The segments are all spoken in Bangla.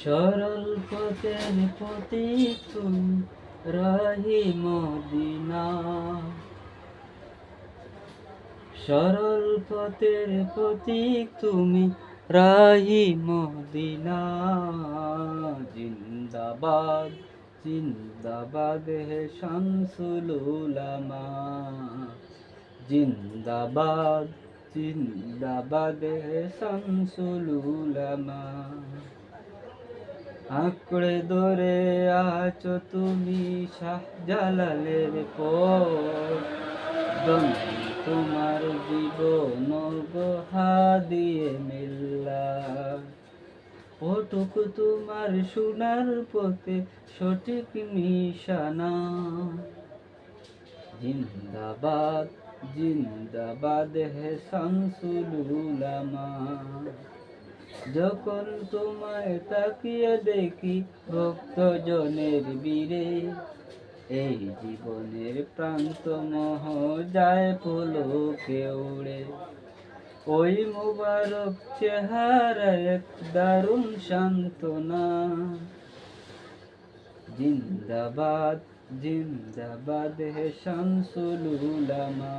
সরল পথের পথিক তুমি রাহি মদিনা। সরল পথের পথিক তুমি রাহি মদিনা। জিন্দাবাদ জিন্দাবাদ হে শামসুল উলামা। জিন্দাবাদ জিন্দাবাদ হে শামসুল উলামা। আঁকড়ে ধরে আছো তুমি শাহজালালের পথ। তোমার জীবন হাদিয়ে মিল্লাত। ওটুক তোমার সোনার পথে সঠিক নিশানা। জিন্দাবাদ জিন্দাবাদ হে শামসুল উলামা। যখন তোমায় তাকিয়ে দেখি ভক্তজনের বীরে, এই জীবনের প্রান্ত মোহ যায় পুলকে উড়ে। ওই মুবারক চেহারা এক দারুণ সান্ত্বনা। জিন্দাবাদ জিন্দাবাদ হে শামসুল উলামা।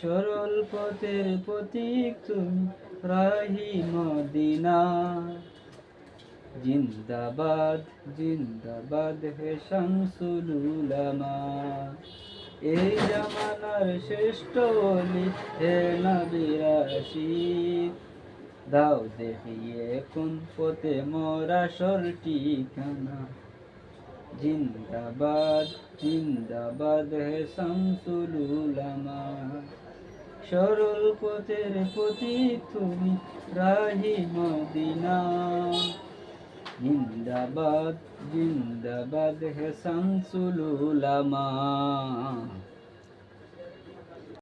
সরল পথের পথিক তুমি রাহি মদিনা। জিন্দাবাদ জিন্দাবাদ হে শামসুল উলামা। এই জামানার শ্রেষ্ঠ ওলি হে নবী রাশিদ। দাও দেখিয়ে কোন পথে মোরা সর ঠিকানা। জিন্দাবাদ জিন্দাবাদ হে শামসুল উলামা। সরল পথের পথিক তুমি রাহি মদিনা। জিন্দাবাদ জিন্দাবাদ হে শামসুল উলামা।